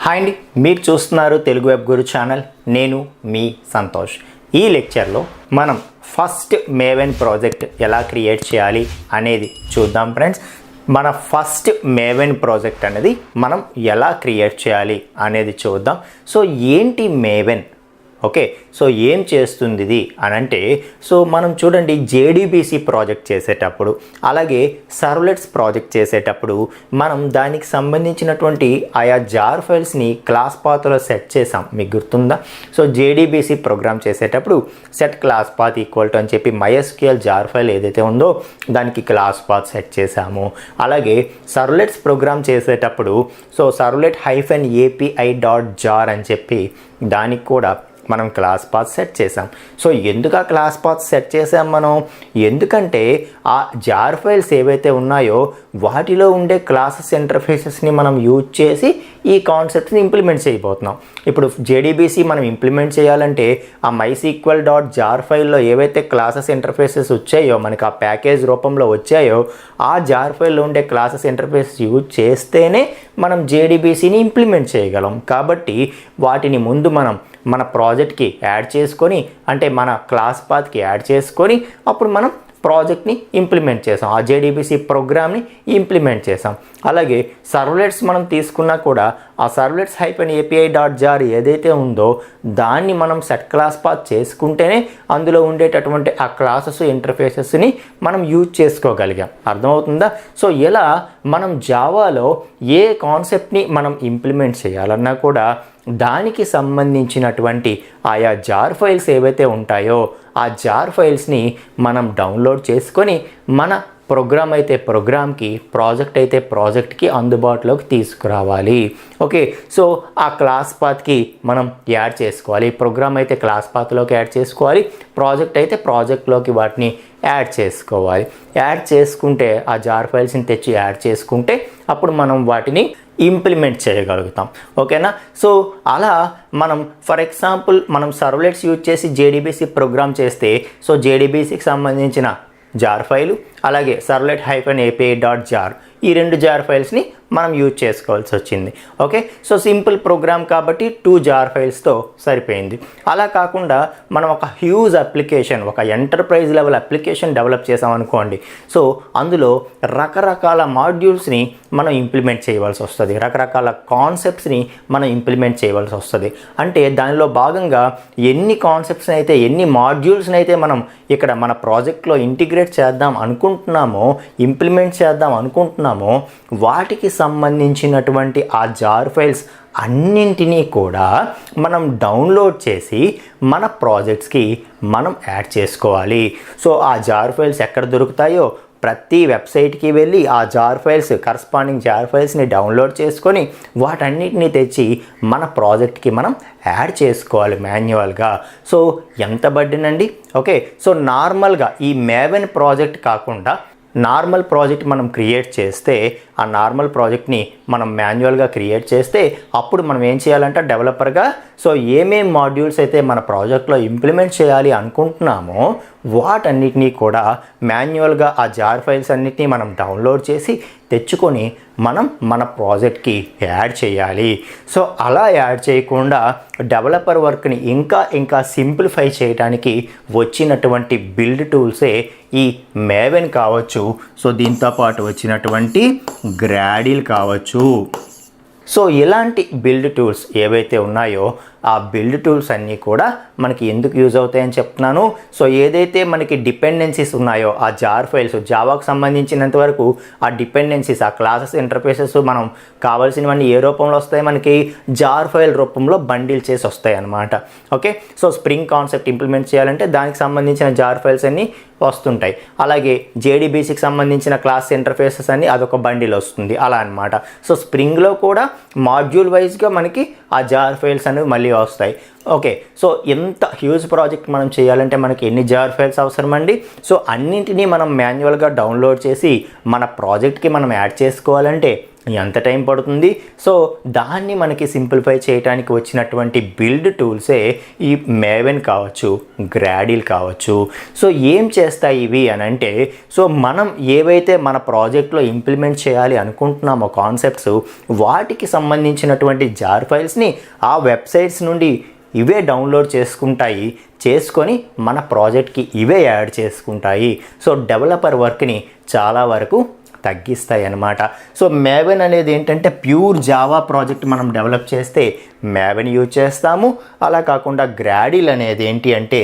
Hi అండి, మీరు చూస్తున్నారు తెలుగు వెబ్ గురు ఛానల్. నేను మీ సంతోష్. ఈ లెక్చర్లో మనం ఫస్ట్ మేవెన్ ప్రాజెక్ట్ ఎలా క్రియేట్ చేయాలి అనేది చూద్దాం ఫ్రెండ్స్. మన ఫస్ట్ మేవెన్ ప్రాజెక్ట్ అనేది మనం ఎలా క్రియేట్ చేయాలి అనేది చూద్దాం. సో ఏంటి మేవెన్? ఓకే, సో ఏం చేస్తుంది ఇది అని అంటే, సో మనం చూడండి జేడీబీసీ ప్రాజెక్ట్ చేసేటప్పుడు, అలాగే సర్వ్లెట్స్ ప్రాజెక్ట్ చేసేటప్పుడు మనం దానికి సంబంధించినటువంటి ఆయా జార్ ఫైల్స్ని క్లాస్ పాత్లో సెట్ చేసాం. మీకు గుర్తుందా? సో జేడీబీసీ ప్రోగ్రామ్ చేసేటప్పుడు set class path equal to అని చెప్పి MySQL జార్ ఫైల్ ఏదైతే ఉందో దానికి క్లాస్ పాత్ సెట్ చేసాము. అలాగే సర్వ్లెట్స్ ప్రోగ్రామ్ చేసేటప్పుడు సో సర్వ్లెట్ -API.jar అని చెప్పి దానికి కూడా మనం క్లాస్ పాత్ సెట్ చేసాం. సో ఎందుకు ఆ క్లాస్ పాత్ సెట్ చేసాం మనం? ఎందుకంటే ఆ జార్ ఫైల్స్ ఏవైతే ఉన్నాయో వాటిలో ఉండే క్లాసెస్ ఇంటర్ఫేసెస్ని మనం యూజ్ చేసి ఈ కాన్సెప్ట్ని ఇంప్లిమెంట్ చేయబోతున్నాం. ఇప్పుడు జేడీబీసీ మనం ఇంప్లిమెంట్ చేయాలంటే ఆ MySQL.jar ఫైల్లో ఏవైతే క్లాసెస్ ఇంటర్ఫేసెస్ వచ్చాయో, మనకి ఆ ప్యాకేజ్ రూపంలో వచ్చాయో, ఆ జార్ ఫైల్లో ఉండే క్లాసెస్ ఇంటర్ఫేసెస్ యూజ్ చేస్తేనే మనం జేడీబీసీని ఇంప్లిమెంట్ చేయగలం. కాబట్టి వాటిని ముందు మనం మన ప్రాజెక్ట్కి యాడ్ చేసుకొని, అంటే మన క్లాస్ పాత్కి యాడ్ చేసుకొని అప్పుడు మనం ప్రాజెక్ట్ని ఇంప్లిమెంట్ చేసాం, ఆ జేడీబీసీ ప్రోగ్రామ్ని ఇంప్లిమెంట్ చేసాం. అలాగే సర్వ్లెట్స్ మనం తీసుకున్నా కూడా ఆ సర్వ్లెట్స్ -API.jar ఏదైతే ఉందో దాన్ని మనం సెట్ క్లాస్ పాత్ చేసుకుంటేనే అందులో ఉండేటటువంటి ఆ క్లాసెస్ ఇంటర్ఫేసెస్ని మనం యూజ్ చేసుకోగలిగాం. అర్థమవుతుందా? సో ఇలా మనం జావాలో ఏ కాన్సెప్ట్ని మనం ఇంప్లిమెంట్ చేయాలన్నా కూడా దానికి సంబంధించినటువంటి ఆయా జార్ ఫైల్స్ ఏవైతే ఉంటాయో ఆ జార్ ఫైల్స్ని మనం డౌన్లోడ్ చేసుకొని మన ప్రోగ్రామ్ అయితే ప్రోగ్రామ్కి, ప్రాజెక్ట్ అయితే ప్రాజెక్ట్కి అందుబాటులోకి తీసుకురావాలి. ఓకే, సో ఆ క్లాస్ పాత్కి మనం యాడ్ చేసుకోవాలి. ప్రోగ్రామ్ అయితే క్లాస్ పాత్లోకి యాడ్ చేసుకోవాలి, ప్రాజెక్ట్ అయితే ప్రాజెక్ట్లోకి వాటిని యాడ్ చేసుకోవాలి. యాడ్ చేసుకుంటే ఆ జార్ ఫైల్స్ని తెచ్చి యాడ్ చేసుకుంటే అప్పుడు మనం వాటిని ఇంప్లిమెంట్ చేయగలుగుతాం. ఓకేనా? సో అలా మనం ఫర్ ఎగ్జాంపుల్ మనం సర్వ్లెట్స్ యూజ్ చేసి జేడీబీసీ ప్రోగ్రామ్ చేస్తే సో జేడీబీసీకి సంబంధించిన జార్ ఫైలు, అలాగే సర్వ్లెట్ -API.jar ఈ రెండు జార్ ఫైల్స్ని మనం యూజ్ చేసుకోవాల్సి వచ్చింది. ఓకే, సో సింపుల్ ప్రోగ్రామ్ కాబట్టి 2 జార్ ఫైల్స్తో సరిపోయింది. అలా కాకుండా మనం ఒక హ్యూజ్ అప్లికేషన్, ఒక ఎంటర్ప్రైజ్ లెవెల్ అప్లికేషన్ డెవలప్ చేసామనుకోండి. సో అందులో రకరకాల మాడ్యూల్స్ని మనం ఇంప్లిమెంట్ చేయవలసి వస్తుంది, రకరకాల కాన్సెప్ట్స్ని మనం ఇంప్లిమెంట్ చేయవలసి వస్తుంది. అంటే దానిలో భాగంగా ఎన్ని కాన్సెప్ట్స్ని అయితే, ఎన్ని మాడ్యూల్స్ని అయితే మనం ఇక్కడ మన ప్రాజెక్ట్లో ఇంటిగ్రేట్ చేద్దాం అనుకుంటున్నామో, ఇంప్లిమెంట్ చేద్దాం అనుకుంటున్నామో వాటికి సంబంధించినటువంటి ఆ జార్ ఫైల్స్ అన్నింటినీ కూడా మనం డౌన్లోడ్ చేసి మన ప్రాజెక్ట్స్కి మనం యాడ్ చేసుకోవాలి. సో ఆ జార్ ఫైల్స్ ఎక్కడ దొరుకుతాయో ప్రతి వెబ్సైట్కి వెళ్ళి ఆ జార్ ఫైల్స్, కరస్పాండింగ్ జార్ ఫైల్స్ని డౌన్లోడ్ చేసుకొని వాటన్నిటిని తెచ్చి మన ప్రాజెక్ట్కి మనం యాడ్ చేసుకోవాలి మాన్యువల్గా. సో ఎంత బర్డెన్ అండి? ఓకే, సో నార్మల్గా ఈ మేవెన్ ప్రాజెక్ట్ కాకుండా నార్మల్ ప్రాజెక్ట్ మనం క్రియేట్ చేస్తే, ఆ నార్మల్ ప్రాజెక్ట్ని మనం మాన్యువల్గా క్రియేట్ చేస్తే అప్పుడు మనం ఏం చేయాలంటే డెవలపర్గా సో ఏమేం మాడ్యూల్స్ అయితే మన ప్రాజెక్ట్లో ఇంప్లిమెంట్ చేయాలి అనుకుంటున్నామో వాటన్నిటినీ కూడా మాన్యువల్గా ఆ జార్ ఫైల్స్ అన్నిటినీ మనం డౌన్లోడ్ చేసి తెచ్చుకొని మనం మన ప్రాజెక్ట్కి యాడ్ చేయాలి. సో అలా యాడ్ చేయకుండా డెవలపర్ వర్క్ని ఇంకా సింప్లిఫై చేయడానికి వచ్చినటువంటి బిల్డ్ టూల్సే ఈ మేవెన్ కావచ్చు, సో దీంతోపాటు వచ్చినటువంటి గ్రాడిల్ కావచ్చు. సో ఇలాంటి బిల్డ్ టూల్స్ ఏవైతే ఉన్నాయో ఆ బిల్డ్ టూల్స్ అన్నీ కూడా మనకి ఎందుకు యూజ్ అవుతాయని చెప్తున్నాను. సో ఏదైతే మనకి డిపెండెన్సీస్ ఉన్నాయో ఆ జార్ ఫైల్స్, జావాకు సంబంధించినంత వరకు ఆ డిపెండెన్సీస్, ఆ క్లాసెస్ ఇంటర్ఫేసెస్ మనం కావాల్సినవన్నీ ఏ రూపంలో వస్తాయి? మనకి జార్ ఫైల్ రూపంలో బండిల్ చేసి వస్తాయి అన్నమాట. Okay, so spring concept implement చేయాలంటే దానికి సంబంధించిన జార్ ఫైల్స్ అన్నీ వస్తుంటాయి. అలాగే జేడీబీసీకి సంబంధించిన క్లాస్ ఇంటర్ఫేసెస్ అన్ని అదొక బండిల్ వస్తుంది, అలా అనమాట. సో స్ప్రింగ్లో కూడా మాడ్యూల్ వైజ్గా మనకి ఆ జార్ ఫైల్స్ అనేవి మళ్ళీ వస్తాయి. ఓకే, సో ఎంత హ్యూజ్ ప్రాజెక్ట్ మనం చేయాలంటే మనకి ఎన్ని జార్ ఫైల్స్ అవసరం అండి? సో అన్నింటినీ మనం మాన్యువల్గా డౌన్లోడ్ చేసి మన ప్రాజెక్ట్కి మనం యాడ్ చేసుకోవాలంటే ఎంత టైం పడుతుంది? సో దాన్ని మనకి సింప్లిఫై చేయడానికి వచ్చినటువంటి బిల్డ్ టూల్సే ఈ మేవెన్ కావచ్చు, గ్రాడిల్ కావచ్చు. సో ఏం చేస్తాయి ఇవి అని అంటే, సో మనం ఏవైతే మన ప్రాజెక్ట్లో ఇంప్లిమెంట్ చేయాలి అనుకుంటున్నామో కాన్సెప్ట్స్, వాటికి సంబంధించినటువంటి జార్ ఫైల్స్ని ఆ వెబ్సైట్స్ నుండి ఇవే డౌన్లోడ్ చేసుకొని మన ప్రాజెక్ట్కి ఇవే యాడ్ చేసుకుంటాయి. సో డెవలపర్ వర్క్ని చాలా వరకు తగ్గిస్తాయి అన్నమాట. సో మేవెన్ అనేది ఏంటంటే ప్యూర్ జావా ప్రాజెక్ట్ మనం డెవలప్ చేస్తే మేవెన్ యూజ్ చేస్తాము. అలా కాకుండా గ్రాడిల్ అనేది ఏంటి అంటే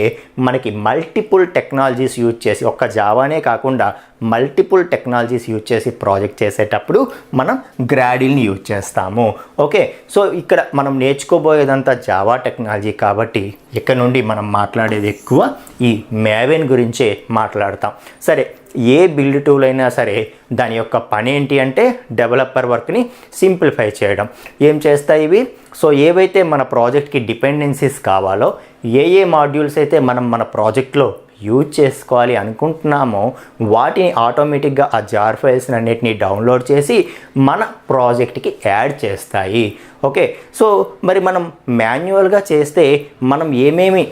మనకి మల్టిపుల్ టెక్నాలజీస్ యూజ్ చేసి, ఒక్క జావానే కాకుండా మల్టిపుల్ టెక్నాలజీస్ యూజ్ చేసి ప్రాజెక్ట్ చేసేటప్పుడు మనం గ్రాడిల్ని యూజ్ చేస్తాము. ఓకే, సో ఇక్కడ మనం నేర్చుకోబోయేదంతా జావా టెక్నాలజీ కాబట్టి ఇక్కడ నుండి మనం మాట్లాడేది ఎక్కువ ఈ మేవెన్ గురించే మాట్లాడతాం. సరే, ఏ బిల్డ్ టూల్ అయినా సరే దాని యొక్క పని ఏంటి అంటే డెవలపర్ వర్క్ని సింప్లిఫై చేయడం. ఏం చేస్తాయి ఇవి? సో ఏవైతే మన ప్రాజెక్ట్కి డిపెండెన్సీస్ కావాలో, ఏ మాడ్యూల్స్ అయితే మనం మన ప్రాజెక్ట్లో యూజ్ చేసుకోవాలి అనుకుంటున్నామో వాటిని ఆటోమేటిక్గా ఆ జార్ ఫైల్స్ అన్నిటిని డౌన్లోడ్ చేసి మన ప్రాజెక్ట్కి యాడ్ చేస్తాయి. ఓకే, సో మరి మనం మాన్యువల్గా చేస్తే మనం ఏమేమి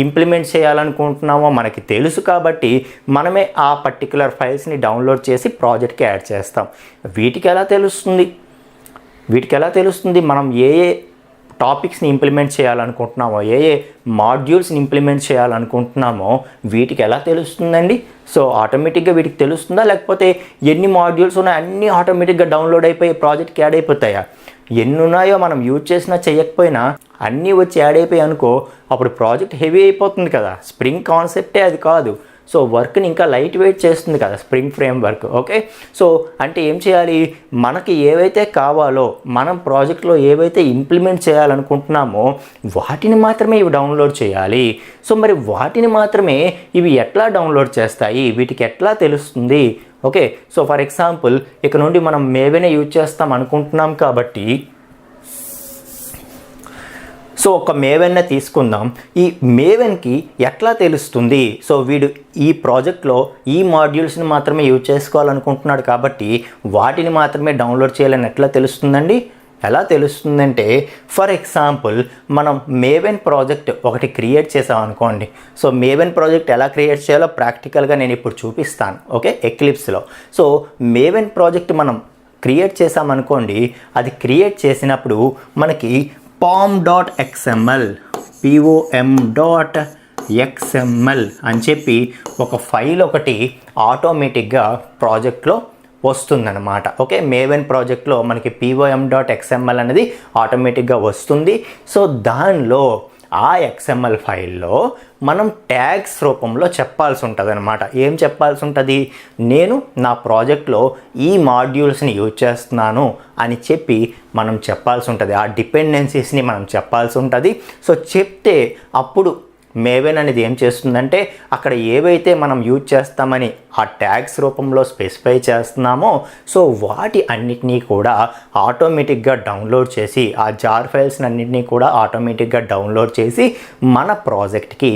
ఇంప్లిమెంట్ చేయాలనుకుంటున్నామో మనకి తెలుసు కాబట్టి మనమే ఆ పర్టికులర్ ఫైల్స్ని డౌన్లోడ్ చేసి ప్రాజెక్ట్కి యాడ్ చేస్తాం. వీటికి ఎలా తెలుస్తుంది మనం ఏ టాపిక్స్ని ఇంప్లిమెంట్ చేయాలనుకుంటున్నామో, ఏ మాడ్యూల్స్ని ఇంప్లిమెంట్ చేయాలనుకుంటున్నామో వీటికి ఎలా తెలుస్తుందండి? సో ఆటోమేటిక్గా వీటికి తెలుస్తుందా, లేకపోతే ఎన్ని మాడ్యూల్స్ ఉన్నాయో అన్నీ ఆటోమేటిక్గా డౌన్లోడ్ అయిపోయి ప్రాజెక్ట్కి యాడ్ అయిపోతాయా? ఎన్ని ఉన్నాయో మనం యూజ్ చేసినా చేయకపోయినా అన్నీ వచ్చి యాడ్ అయిపోయి అనుకో, అప్పుడు ప్రాజెక్ట్ హెవీ అయిపోతుంది కదా. స్ప్రింగ్ కాన్సెప్టే అది కాదు. సో వర్క్ని ఇంకా లైట్ వెయిట్ చేస్తుంది కదా spring frame work. Okay, so అంటే ఏం చేయాలి? మనకి ఏవైతే కావాలో, మనం ప్రాజెక్ట్లో ఏవైతే ఇంప్లిమెంట్ చేయాలనుకుంటున్నామో వాటిని మాత్రమే ఇవి డౌన్లోడ్ చేయాలి. సో మరి వాటిని మాత్రమే ఇవి ఎట్లా డౌన్లోడ్ చేస్తాయి? వీటికి ఎట్లా తెలుస్తుంది? ఓకే, సో ఫర్ ఎగ్జాంపుల్ ఇక్కడ నుండి మనం మేవెనే యూజ్ చేస్తాం అనుకుంటున్నాం కాబట్టి సో ఒక మేవెన్నే తీసుకుందాం. ఈ మేవెన్కి ఎట్లా తెలుస్తుంది? సో వీడు ఈ ప్రాజెక్ట్లో ఈ మాడ్యూల్స్ని మాత్రమే యూజ్ చేసుకోవాలనుకుంటున్నాడు కాబట్టి వాటిని మాత్రమే డౌన్లోడ్ చేయాలని ఎట్లా తెలుస్తుందండి? ఎలా తెలుస్తుందంటే, ఫర్ ఎగ్జాంపుల్ మనం మేవెన్ ప్రాజెక్ట్ ఒకటి క్రియేట్ చేసాం అనుకోండి. సో మేవెన్ ప్రాజెక్ట్ ఎలా క్రియేట్ చేయాలో ప్రాక్టికల్గా నేను ఇప్పుడు చూపిస్తాను. ఓకే, ఎక్లిప్స్లో. సో మేవెన్ ప్రాజెక్ట్ మనం క్రియేట్ చేసామనుకోండి, అది క్రియేట్ చేసినప్పుడు మనకి pom.xml అని చెప్పి ఒక ఫైల్ ఒకటి ఆటోమేటిక్గా ప్రాజెక్ట్లో వస్తుందన్నమాట. ఓకే, మేవెన్ ప్రాజెక్ట్లో మనకి pom.xml అనేది ఆటోమేటిక్గా వస్తుంది. సో దానిలో ఆ XML ఫైల్లో మనం ట్యాగ్స్ రూపంలో చెప్పాల్సి ఉంటుంది అనమాట. ఏం చెప్పాల్సి ఉంటుంది? నేను నా ప్రాజెక్ట్లో ఈ మాడ్యూల్స్ని యూజ్ చేస్తున్నాను అని చెప్పి మనం చెప్పాల్సి ఉంటుంది. ఆ డిపెండెన్సీస్ని మనం చెప్పాల్సి ఉంటుంది. సో చెప్తే అప్పుడు మేవెన్ అనేది ఏం చేస్తుందంటే అక్కడ ఏవైతే మనం యూజ్ చేస్తామని ఆ ట్యాగ్స్ రూపంలో స్పెసిఫై చేస్తున్నామో సో వాటి అన్నిటినీ కూడా ఆటోమేటిక్గా డౌన్లోడ్ చేసి, ఆ జార్ ఫైల్స్ అన్నిటినీ కూడా ఆటోమేటిక్గా డౌన్లోడ్ చేసి మన ప్రాజెక్ట్కి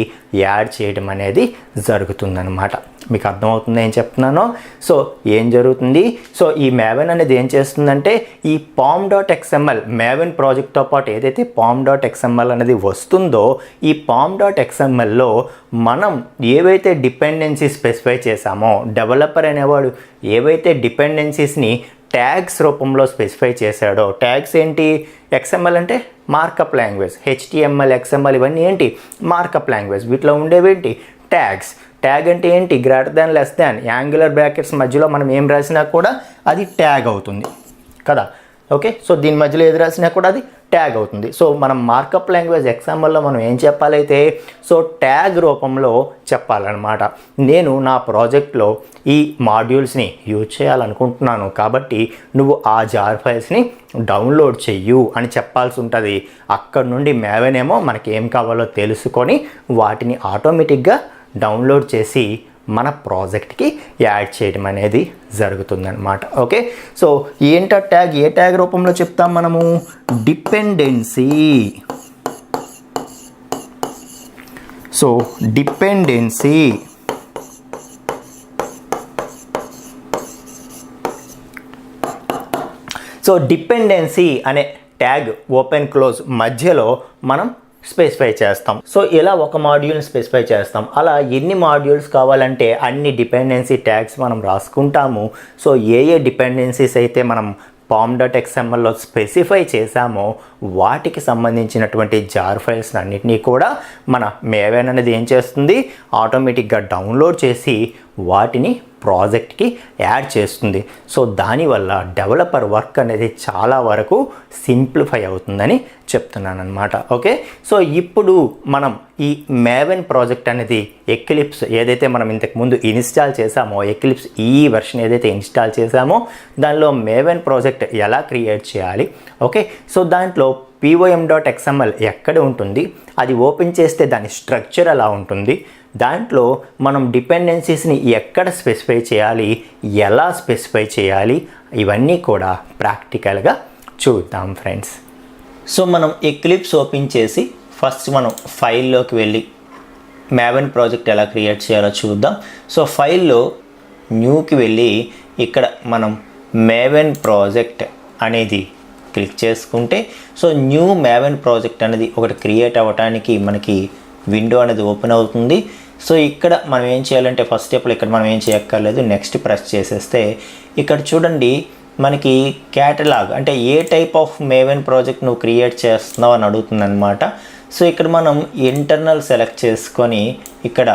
యాడ్ చేయడం అనేది జరుగుతుందన్నమాట. మీకు అర్థమవుతుంది ఏం చెప్తున్నానో? సో ఏం జరుగుతుంది? సో ఈ మేవెన్ అనేది ఏం చేస్తుందంటే ఈ pom.xml మేవెన్ ప్రాజెక్ట్తో పాటు ఏదైతే pom.xml అనేది వస్తుందో ఈ pom.xmlలో మనం ఏవైతే డిపెండెన్సీ స్పెసిఫై చేసామో, డెవలపర్ అనేవాడు ఏవైతే డిపెండెన్సీస్ని ట్యాగ్స్ రూపంలో స్పెసిఫై చేశాడో, ట్యాగ్స్ ఏంటి? XML అంటే మార్కప్ లాంగ్వేజ్, HTML, XML ఇవన్నీ ఏంటి? Markup language. వీటిలో ఉండేవేంటి? ట్యాగ్స్. ట్యాగ్ అంటే ఏంటి? Greater than, less than, angular brackets మధ్యలో మనం ఏం రాసినా కూడా అది ట్యాగ్ అవుతుంది కదా. ఓకే, సో దీని మధ్యలో ఏది రాసినా కూడా అది ట్యాగ్ అవుతుంది. సో మనం మార్కప్ లాంగ్వేజ్ XMLలో మనం ఏం చెప్పాలైతే సో ట్యాగ్ రూపంలో చెప్పాలన్నమాట. నేను నా ప్రాజెక్ట్లో ఈ మాడ్యూల్స్ని యూజ్ చేయాలనుకుంటున్నాను కాబట్టి నువ్వు ఆ జార్ ఫైల్స్ని డౌన్లోడ్ చెయ్యు అని చెప్పాల్సి ఉంటుంది. అక్కడ నుండి మేవెన్ ఏమో మనకి ఏం కావాలో తెలుసుకొని వాటిని ఆటోమేటిక్గా డౌన్లోడ్ చేసి మన ప్రాజెక్ట్కి యాడ్ చేయడం అనేది జరుగుతుందన్నమాట. ఓకే, సో ఏంటో ట్యాగ్, ఏ ట్యాగ్ రూపంలో చెప్తాం మనము? Dependency. So dependency so dependency అనే ట్యాగ్ ఓపెన్ క్లోజ్ మధ్యలో మనం స్పెసిఫై చేస్తాం. సో ఇలా ఒక మాడ్యూల్ని స్పెసిఫై చేస్తాం. అలా ఎన్ని మాడ్యూల్స్ కావాలంటే అన్ని డిపెండెన్సీ ట్యాగ్స్ మనం రాసుకుంటాము. సో ఏ డిపెండెన్సీస్ అయితే మనం pom.xmlలో స్పెసిఫై చేసామో వాటికి సంబంధించినటువంటి జార్ ఫైల్స్ అన్నిటినీ కూడా మన మేవెన్ అనేది ఏం చేస్తుంది, ఆటోమేటిక్గా డౌన్లోడ్ చేసి వాటిని ప్రాజెక్ట్కి యాడ్ చేస్తుంది. సో దానివల్ల డెవలపర్ వర్క్ అనేది చాలా వరకు సింప్లిఫై అవుతుందని చెప్తున్నాను అనమాట. ఓకే, సో ఇప్పుడు మనం ఈ మేవెన్ ప్రాజెక్ట్ అనేది ఎక్లిప్స్ ఏదైతే మనం ఇంతకుముందు ఇన్స్టాల్ చేసామో, ఎక్లిప్స్ ఈ వెర్షన్ ఏదైతే ఇన్స్టాల్ చేసామో దానిలో మేవెన్ ప్రాజెక్ట్ ఎలా క్రియేట్ చేయాలి, ఓకే, సో దాంట్లో pom.xml ఎక్కడ ఉంటుంది, అది ఓపెన్ చేస్తే దాని స్ట్రక్చర్ ఎలా ఉంటుంది, దాంట్లో మనం డిపెండెన్సీస్ని ఎక్కడ స్పెసిఫై చేయాలి, ఎలా స్పెసిఫై చేయాలి, ఇవన్నీ కూడా ప్రాక్టికల్గా చూద్దాం ఫ్రెండ్స్. సో మనం ఎక్లిప్స్ ఓపెన్ చేసి ఫస్ట్ మనం ఫైల్లోకి వెళ్ళి మేవెన్ ప్రాజెక్ట్ ఎలా క్రియేట్ చేయాలో చూద్దాం. సో ఫైల్లో న్యూకి వెళ్ళి ఇక్కడ మనం మేవెన్ ప్రాజెక్ట్ అనేది క్లిక్ చేసుకుంటే సో న్యూ మేవెన్ ప్రాజెక్ట్ అనేది ఒకటి క్రియేట్ అవ్వడానికి మనకి విండో అనేది ఓపెన్ అవుతుంది. సో ఇక్కడ మనం ఏం చేయాలంటే ఫస్ట్ స్టెప్లో ఇక్కడ మనం ఏం చేయక్కర్లేదు, నెక్స్ట్ ప్రెస్ చేసేస్తే ఇక్కడ చూడండి మనకి క్యాటలాగ్ అంటే ఏ టైప్ ఆఫ్ మేవెన్ ప్రాజెక్ట్ నువ్వు క్రియేట్ చేస్తున్నావు అని అడుగుతుంది అనమాట. సో ఇక్కడ మనం ఇంటర్నల్ సెలెక్ట్ చేసుకొని ఇక్కడ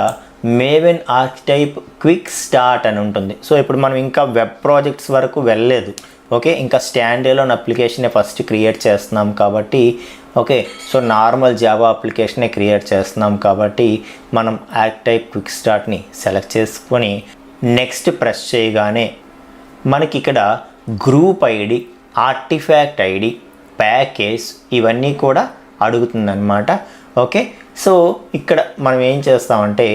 మేవెన్ ఆర్కిటైప్ క్విక్ స్టార్ట్ అని ఉంటుంది. సో ఇప్పుడు మనం ఇంకా వెబ్ ప్రాజెక్ట్స్ వరకు వెళ్ళలేదు, ఓకే, ఇంకా స్టాండ్ అలోన్ అప్లికేషనే ఫస్ట్ క్రియేట్ చేస్తున్నాం కాబట్టి, ఓకే, సో నార్మల్ జావా అప్లికేషనే క్రియేట్ చేస్తున్నాం కాబట్టి మనం ఆర్కిటైప్ క్విక్ స్టార్ట్ని సెలెక్ట్ చేసుకొని నెక్స్ట్ ప్రెస్ చేయగానే మనకి ఇక్కడ group ID, artifact ID, package ఇవన్నీ కూడా అడుగుతుందన్నమాట. ఓకే, సో ఇక్కడ మనం ఏం చేస్తామంటే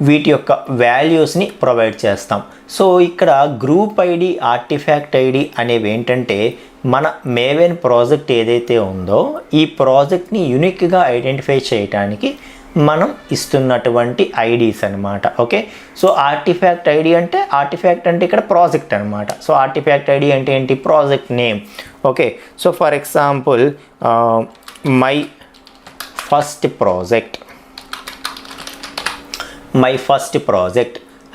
వీటి యొక్క వాల్యూస్ని ప్రొవైడ్ చేస్తాం. సో ఇక్కడ గ్రూప్ ఐడి, ఆర్టిఫాక్ట్ ఐడి అనేవి ఏంటంటే మన మేవెన్ ప్రాజెక్ట్ ఏదైతే ఉందో ఈ ప్రాజెక్ట్ని యూనిక్గా ఐడెంటిఫై చేయడానికి మనం ఇస్తున్నటువంటి ఐడీస్ అనమాట. ఓకే, సో ఆర్టిఫాక్ట్ ఐడి అంటే ఆర్టిఫాక్ట్ అంటే ఇక్కడ ప్రాజెక్ట్ అనమాట. సో ఆర్టిఫాక్ట్ ఐడి అంటే ఏంటి, project name. Okay, so for example my first project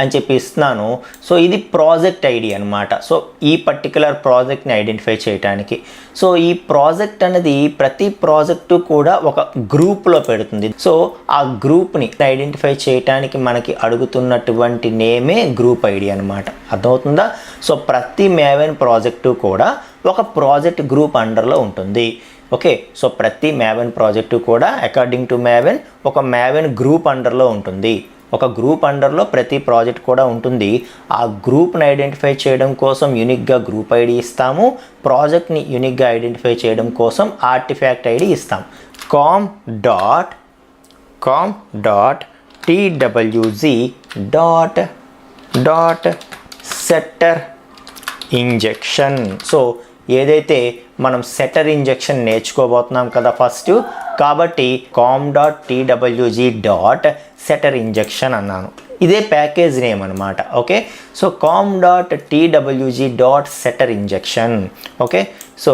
అని చెప్పి ఇస్తున్నాను. సో ఇది ప్రాజెక్ట్ ఐడి అనమాట. సో ఈ పర్టికులర్ ప్రాజెక్ట్ని ఐడెంటిఫై చేయడానికి. సో ఈ ప్రాజెక్ట్ అనేది ప్రతి ప్రాజెక్టు కూడా ఒక గ్రూప్లో పెడుతుంది. సో ఆ గ్రూప్ని ఐడెంటిఫై చేయడానికి మనకి అడుగుతున్నటువంటి నేమే గ్రూప్ ఐడి అనమాట. అర్థమవుతుందా? సో ప్రతి మేవెన్ ప్రాజెక్టు కూడా ఒక ప్రాజెక్ట్ గ్రూప్ అండర్లో ఉంటుంది. ఓకే, సో ప్రతి మేవెన్ ప్రాజెక్టు కూడా అకార్డింగ్ టు మేవెన్ ఒక మేవెన్ గ్రూప్ అండర్లో ఉంటుంది. ఒక గ్రూప్ అండర్లో ప్రతి ప్రాజెక్ట్ కూడా ఉంటుంది. ఆ గ్రూప్ని ఐడెంటిఫై చేయడం కోసం యూనిక్గా గ్రూప్ ఐడి ఇస్తాము, ప్రాజెక్ట్ని యూనిక్గా ఐడెంటిఫై చేయడం కోసం ఆర్టిఫాక్ట్ ఐడి ఇస్తాం. com.twg.setter injection. సో ఏదైతే మనం సెటర్ ఇంజెక్షన్ నేర్చుకోబోతున్నాం కదా ఫస్ట్, కాబట్టి com.twg.setter ఇంజెక్షన్ అన్నాను. ఇదే ప్యాకేజ్ నేమ్ అనమాట. Okay, so com.twg.setter injection. Okay, so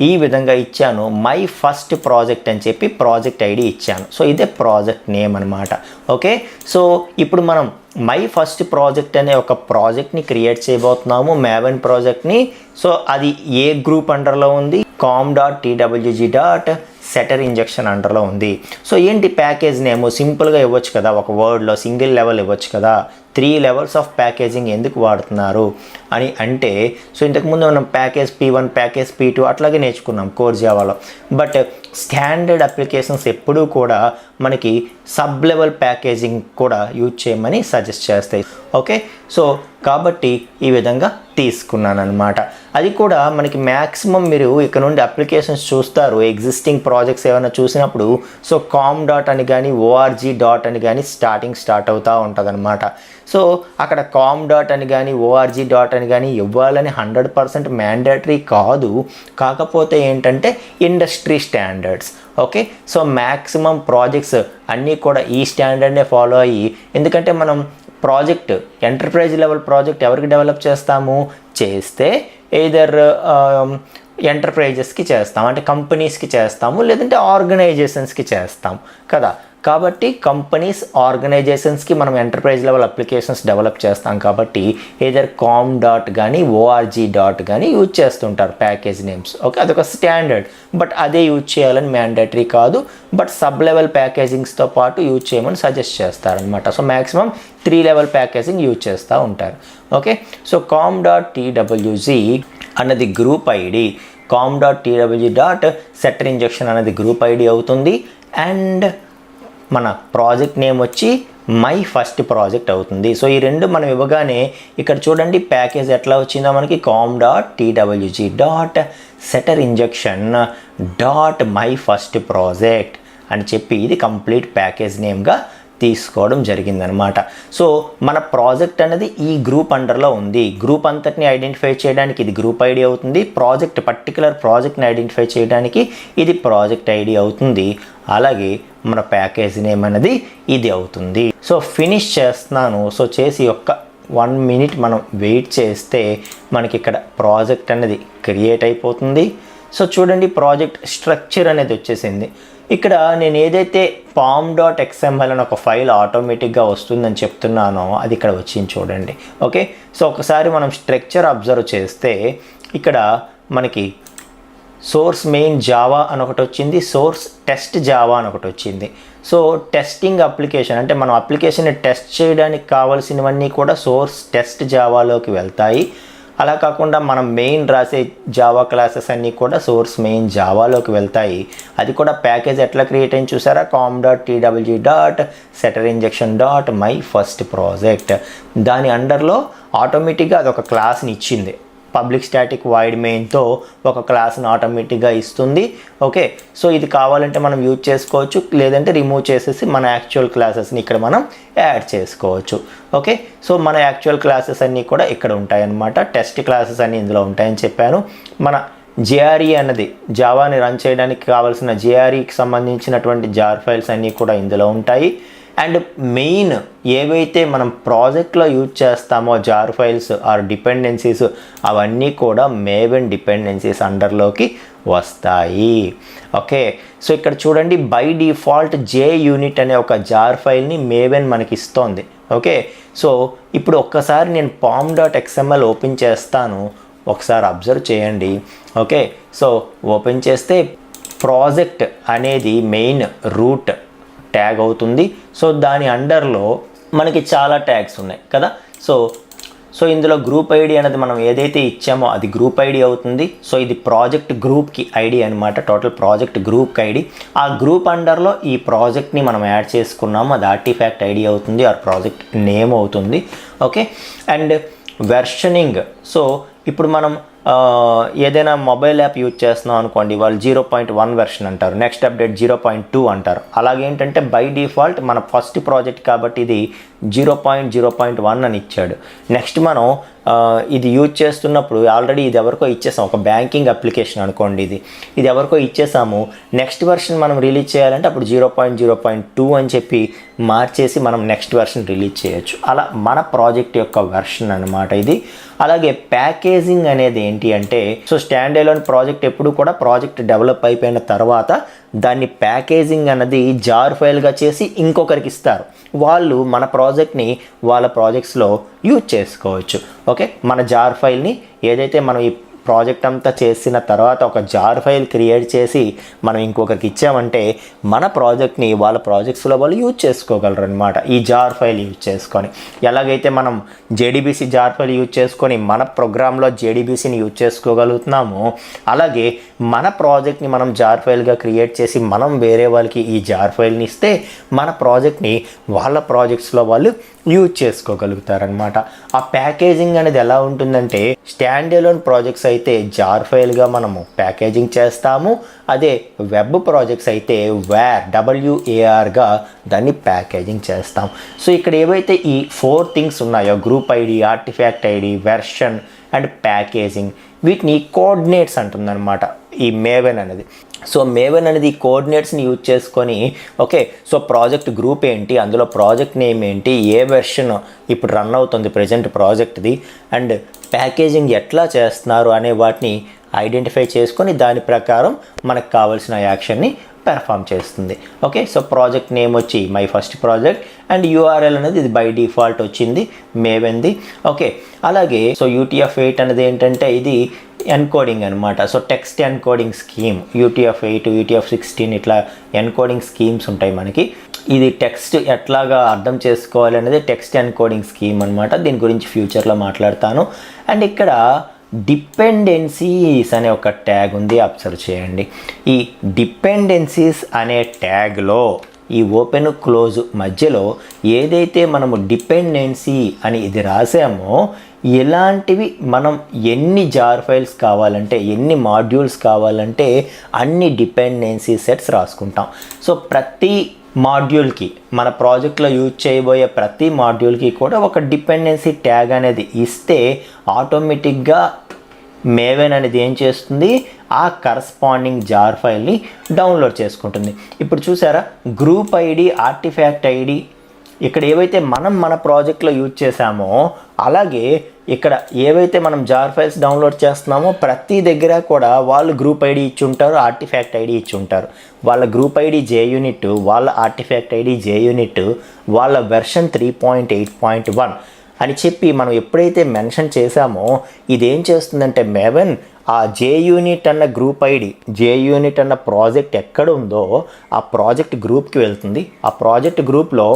ఈ విధంగా ఇచ్చాను. మై ఫస్ట్ ప్రాజెక్ట్ అని చెప్పి ప్రాజెక్ట్ ఐడి ఇచ్చాను. సో ఇదే ప్రాజెక్ట్ నేమ్ అనమాట. ఓకే, సో ఇప్పుడు మనం మై ఫస్ట్ ప్రాజెక్ట్ అనే ఒక ప్రాజెక్ట్ని క్రియేట్ చేయబోతున్నాము, మేవెన్ ప్రాజెక్ట్ని. సో అది ఏ గ్రూప్ అండర్లో ఉంది, com.twg.setter ఇంజెక్షన్ అండర్లో ఉంది. సో ఏంటి ప్యాకేజ్ నేమ్, సింపుల్గా ఇవ్వచ్చు కదా, ఒక వర్డ్లో సింగిల్ లెవెల్ ఇవ్వచ్చు కదా. 3 లెవెల్స్ ఆఫ్ ప్యాకేజింగ్ ఎందుకు వాడుతున్నారు అని అంటే, సో ఇంతకుముందు మనం ప్యాకేజ్ P1, ప్యాకేజ్ P2 అట్లాగే నేర్చుకున్నాం కోర్ జావాలో. బట్ స్టాండర్డ్ అప్లికేషన్స్ ఎప్పుడూ కూడా మనకి సబ్ లెవెల్ ప్యాకేజింగ్ కూడా యూజ్ చేయమని సజెస్ట్ చేస్తాయి. ఓకే, సో కాబట్టి ఈ విధంగా తీసుకున్నాను అనమాట. అది కూడా మనకి మ్యాక్సిమం మీరు ఇక్కడ నుండి అప్లికేషన్స్ చూస్తారు, ఎగ్జిస్టింగ్ ప్రాజెక్ట్స్ ఏమైనా చూసినప్పుడు సో కామ్ డాట్ అని కానీ ఓఆర్జీ డాట్ అని కానీ స్టార్ట్ అవుతూ ఉంటుంది అనమాట. సో అక్కడ కామ్ డాట్ అని కానీ ఓఆర్జీ డాట్ అని కానీ ఇవ్వాలని 100% మ్యాండేటరీ కాదు. కాకపోతే ఏంటంటే industry standards. Okay, so maximum projects అన్నీ కూడా ఈ స్టాండర్డ్నే ఫాలో అయ్యి, ఎందుకంటే మనం ప్రాజెక్ట్ ఎంటర్ప్రైజ్ లెవెల్ ప్రాజెక్ట్ ఎవరికి డెవలప్ చేస్తాము, చేస్తే ఎయిదర్ ఎంటర్ప్రైజెస్కి చేస్తాం, అంటే కంపెనీస్కి చేస్తాము, లేదంటే ఆర్గనైజేషన్స్కి చేస్తాం కదా. కాబట్టి కంపెనీస్, ఆర్గనైజేషన్స్కి మనం ఎంటర్ప్రైజ్ లెవెల్ అప్లికేషన్స్ డెవలప్ చేస్తాం కాబట్టి ఏదర్ కామ్ డాట్ కానీ ఓఆర్జీ డాట్ కానీ యూజ్ చేస్తుంటారు ప్యాకేజ్ నేమ్స్. ఓకే, అదొక స్టాండర్డ్, బట్ అదే యూజ్ చేయాలని మ్యాండేటరీ కాదు, బట్ సబ్ లెవెల్ ప్యాకేజింగ్స్తో పాటు యూజ్ చేయమని సజెస్ట్ చేస్తారనమాట. So maximum 3 level packaging use చేస్తూ ఉంటారు. Okay, so com dot TWG అన్నది group ID, com dot TWG dot setter injection అనేది గ్రూప్ ఐడి అవుతుంది, అండ్ మన ప్రాజెక్ట్ నేమ్ వచ్చి మై ఫస్ట్ ప్రాజెక్ట్ అవుతుంది. సో ఈ రెండు మనం ఇవ్వగానే ఇక్కడ చూడండి ప్యాకేజ్ ఎట్లా వచ్చిందో మనకి, com dot TWG dot setter injection dot my first project అని చెప్పి ఇది కంప్లీట్ ప్యాకేజ్ నేమ్గా తీసుకోవడం జరిగిందనమాట. సో మన ప్రాజెక్ట్ అనేది ఈ గ్రూప్ అండర్లో ఉంది. గ్రూప్ అంతటిని ఐడెంటిఫై చేయడానికి ఇది గ్రూప్ ఐడి అవుతుంది, పర్టికులర్ ప్రాజెక్ట్ని ఐడెంటిఫై చేయడానికి ఇది ప్రాజెక్ట్ ఐడి అవుతుంది, అలాగే మన ప్యాకేజ్ నేమ్ అనేది ఇది అవుతుంది. సో ఫినిష్ చేస్తున్నాను. సో చేసి 1 మినిట్ మనం వెయిట్ చేస్తే మనకి ఇక్కడ ప్రాజెక్ట్ అనేది క్రియేట్ అయిపోతుంది. సో చూడండి ప్రాజెక్ట్ స్ట్రక్చర్ అనేది వచ్చేసింది. ఇక్కడ నేను ఏదైతే pom.xml అని ఒక ఫైల్ ఆటోమేటిక్గా వస్తుందని చెప్తున్నానో అది ఇక్కడ వచ్చింది చూడండి. ఓకే, సో ఒకసారి మనం స్ట్రక్చర్ అబ్జర్వ్ చేస్తే ఇక్కడ మనకి సోర్స్ మెయిన్ జావా అని ఒకటి వచ్చింది, సోర్స్ టెస్ట్ జావా అని ఒకటి వచ్చింది. సో టెస్టింగ్ అప్లికేషన్ అంటే మనం అప్లికేషన్ని టెస్ట్ చేయడానికి కావాల్సినవన్నీ కూడా సోర్స్ టెస్ట్ జావాలోకి వెళ్తాయి. అలా కాకుండా మనం మెయిన్ రాసే జావా క్లాసెస్ అన్నీ కూడా సోర్స్ మెయిన్ జావాలోకి వెళ్తాయి. అది కూడా ప్యాకేజ్ ఎట్లా క్రియేట్ అయింది చూసారా, com dot TWG dot setter injection dot my first project. దాని అండర్లో ఆటోమేటిక్గా అదొక క్లాస్ని ఇచ్చింది, పబ్లిక్ స్టాటిక్ వాయిడ్ మెయిన్తో ఒక క్లాస్ని ఆటోమేటిక్గా ఇస్తుంది. ఓకే, సో ఇది కావాలంటే మనం యూజ్ చేసుకోవచ్చు, లేదంటే రిమూవ్ చేసేసి మన యాక్చువల్ క్లాసెస్ని ఇక్కడ మనం యాడ్ చేసుకోవచ్చు. ఓకే, సో మన యాక్చువల్ క్లాసెస్ అన్నీ కూడా ఇక్కడ ఉంటాయన్నమాట. టెస్ట్ క్లాసెస్ అన్నీ ఇందులో ఉంటాయని చెప్పాను. మన జేఆర్ఈ అన్నది జావాని రన్ చేయడానికి కావాల్సిన జేఆర్ఈకి సంబంధించినటువంటి జార్ ఫైల్స్ అన్నీ కూడా ఇందులో ఉంటాయి. అండ్ మెయిన్ ఏవైతే మనం ప్రాజెక్ట్లో యూజ్ చేస్తామో జార్ ఫైల్స్ ఆర్ డిపెండెన్సీస్ అవన్నీ కూడా మేవెన్ డిపెండెన్సీస్ అండర్లోకి వస్తాయి. ఓకే, సో ఇక్కడ చూడండి బై డిఫాల్ట్ జే యూనిట్ అనే ఒక జార్ ఫైల్ని మేవెన్ మనకి ఇస్తోంది. ఓకే, సో ఇప్పుడు ఒక్కసారి నేను pom.xml ఓపెన్ చేస్తాను, ఒకసారి అబ్జర్వ్ చేయండి. ఓకే, సో ఓపెన్ చేస్తే ప్రాజెక్ట్ అనేది మెయిన్ రూట్ ట్యాగ్ అవుతుంది. సో దాని అండర్లో మనకి చాలా ట్యాగ్స్ ఉన్నాయి కదా. సో ఇందులో గ్రూప్ ఐడి అనేది మనం ఏదైతే ఇచ్చామో అది గ్రూప్ ఐడి అవుతుంది. సో ఇది ప్రాజెక్ట్ గ్రూప్కి ఐడి అనమాట, టోటల్ ప్రాజెక్ట్ గ్రూప్కి ఐడి. ఆ గ్రూప్ అండర్లో ఈ ప్రాజెక్ట్ని మనం యాడ్ చేసుకున్నాము, అది ఆర్టిఫాక్ట్ ఐడి అవుతుంది, ఆ ప్రాజెక్ట్ నేమ్ అవుతుంది. Okay, and versioning. సో ఇప్పుడు మనం ఏదైనా మొబైల్ యాప్ యూజ్ చేస్తున్నాం అనుకోండి, వాళ్ళు 0.1 వెర్షన్ అంటారు, నెక్స్ట్ అప్డేట్ 0.2 అంటారు. అలాగేంటంటే బై డిఫాల్ట్ మన ఫస్ట్ ప్రాజెక్ట్ కాబట్టి ఇది 0.1 అని ఇచ్చాడు. నెక్స్ట్ మనం ఇది యూజ్ చేస్తున్నప్పుడు ఆల్రెడీ ఇది ఎవరికో ఇచ్చేసాం, ఒక బ్యాంకింగ్ అప్లికేషన్ అనుకోండి, ఇది ఎవరికో ఇచ్చేసాము. నెక్స్ట్ వెర్షన్ మనం రిలీజ్ చేయాలంటే అప్పుడు 0.0.2 అని చెప్పి మార్చేసి మనం నెక్స్ట్ వెర్షన్ రిలీజ్ చేయొచ్చు. అలా మన ప్రాజెక్ట్ యొక్క వెర్షన్ అనమాట ఇది. అలాగే ప్యాకేజింగ్ అనేది ఏంటి అంటే, సో స్టాండ్ అలోన్ ప్రాజెక్ట్ ఎప్పుడు కూడా ప్రాజెక్ట్ డెవలప్ అయిపోయిన తర్వాత దాన్ని ప్యాకేజింగ్ అన్నది జార్ ఫైల్గా చేసి ఇంకొకరికి ఇస్తారు. వాళ్ళు మన ప్రాజెక్ట్ని వాళ్ళ ప్రాజెక్ట్స్లో యూజ్ చేసుకోవచ్చు. ఓకే, మన జార్ ఫైల్ని ఏదైతే మనం ఈ ప్రాజెక్ట్ అంతా చేసిన తర్వాత ఒక జార్ ఫైల్ క్రియేట్ చేసి మనం ఇంకొకరికి ఇచ్చామంటే మన ప్రాజెక్ట్ని వాళ్ళ ప్రాజెక్ట్స్లో వాళ్ళు యూజ్ చేసుకోగలరు అనమాట, ఈ జార్ ఫైల్ యూజ్ చేసుకొని. ఎలాగైతే మనం జేడీబీసీ జార్ ఫైల్ యూజ్ చేసుకొని మన ప్రోగ్రాంలో జేడీబీసీని యూజ్ చేసుకోగలుగుతున్నామో, అలాగే మన ప్రాజెక్ట్ని మనం జార్ ఫైల్గా క్రియేట్ చేసి మనం వేరే వాళ్ళకి ఈ జార్ ఫైల్ని ఇస్తే మన ప్రాజెక్ట్ని వాళ్ళ ప్రాజెక్ట్స్లో వాళ్ళు యూజ్ చేసుకోగలుగుతారనమాట. ఆ ప్యాకేజింగ్ అనేది ఎలా ఉంటుందంటే, స్టాండ్ అలోన్ ప్రాజెక్ట్స్ అయితే జార్ ఫైల్గా మనము ప్యాకేజింగ్ చేస్తాము, అదే వెబ్ ప్రాజెక్ట్స్ అయితే WARగా దాన్ని ప్యాకేజింగ్ చేస్తాం. సో ఇక్కడ ఏవైతే ఈ 4 థింగ్స్ ఉన్నాయో, group ID, artifact ID, version and packaging, వీటిని కోఆర్డినేట్స్ అంటుందన్నమాట ఈ మేవెన్ అనేది. సో మేవెన్ అనేది ఈ కోఆర్డినేట్స్ని యూజ్ చేసుకొని, ఓకే, సో ప్రాజెక్ట్ గ్రూప్ ఏంటి, అందులో ప్రాజెక్ట్ నేమ్ ఏంటి, ఏ వెర్షన్ ఇప్పుడు రన్ అవుతుంది ప్రజెంట్ ప్రాజెక్ట్ది, అండ్ ప్యాకేజింగ్ ఎట్లా చేస్తున్నారు అనే వాటిని ఐడెంటిఫై చేసుకొని దాని ప్రకారం మనకు కావాల్సిన యాక్షన్ని పెర్ఫామ్ చేస్తుంది. ఓకే, సో ప్రాజెక్ట్ నేమ్ వచ్చి my first project and URL అనేది ఇది బై డిఫాల్ట్ వచ్చింది మేవెన్ది. ఓకే, అలాగే సో UTF-8 అనేది ఏంటంటే ఇది ఎన్కోడింగ్ అనమాట. So text encoding scheme UTF-8 UTF-16 ఇట్లా ఎన్కోడింగ్ స్కీమ్స్ ఉంటాయి మనకి. ఇది టెక్స్ట్ ఎట్లాగా అర్థం చేసుకోవాలి అనేది టెక్స్ట్ ఎన్కోడింగ్ స్కీమ్ అనమాట. దీని గురించి ఫ్యూచర్లో మాట్లాడతాను. అండ్ ఇక్కడ డిపెండెన్సీస్ అనే ఒక ట్యాగ్ ఉంది, అబ్జర్వ్ చేయండి. ఈ డిపెండెన్సీస్ అనే ట్యాగ్లో ఈ ఓపెన్ క్లోజ్ మధ్యలో ఏదైతే మనము డిపెండెన్సీ అని ఇది రాసామో ఇలాంటివి మనం ఎన్ని జార్ ఫైల్స్ కావాలంటే ఎన్ని మాడ్యూల్స్ కావాలంటే అన్ని డిపెండెన్సీ సెట్స్ రాసుకుంటాం. సో ప్రతి మాడ్యూల్కి మన ప్రాజెక్ట్లో యూజ్ చేయబోయే ప్రతి మాడ్యూల్కి కూడా ఒక డిపెండెన్సీ ట్యాగ్ అనేది ఇస్తే ఆటోమేటిక్గా మేవెన్ అనేది ఏం చేస్తుంది, ఆ కరస్పాండింగ్ జార్ ఫైల్ని డౌన్లోడ్ చేసుకుంటుంది. ఇప్పుడు చూసారా, గ్రూప్ ఐడి, ఆర్టిఫాక్ట్ ఐడి ఇక్కడ ఏవైతే మనం మన ప్రాజెక్ట్లో యూజ్ చేసామో అలాగే ఇక్కడ ఏవైతే మనం జార్ ఫైల్స్ డౌన్లోడ్ చేస్తున్నామో ప్రతి దగ్గర కూడా వాళ్ళు గ్రూప్ ఐడి ఇచ్చి ఉంటారు, ఆర్టిఫాక్ట్ ఐడి ఇచ్చి ఉంటారు. వాళ్ళ గ్రూప్ ఐడి JUnit, వాళ్ళ ఆర్టిఫాక్ట్ ఐడి JUnit, వాళ్ళ వెర్షన్ 3.8.1 అని చెప్పి మనం ఎప్పుడైతే మెన్షన్ చేసామో ఇదేం చేస్తుందంటే మేవెన్ ఆ JUnit అన్న గ్రూప్ ఐడి, JUnit అన్న ప్రాజెక్ట్ ఎక్కడ ఉందో ఆ ప్రాజెక్ట్ గ్రూప్కి వెళ్తుంది. ఆ ప్రాజెక్ట్ గ్రూప్లో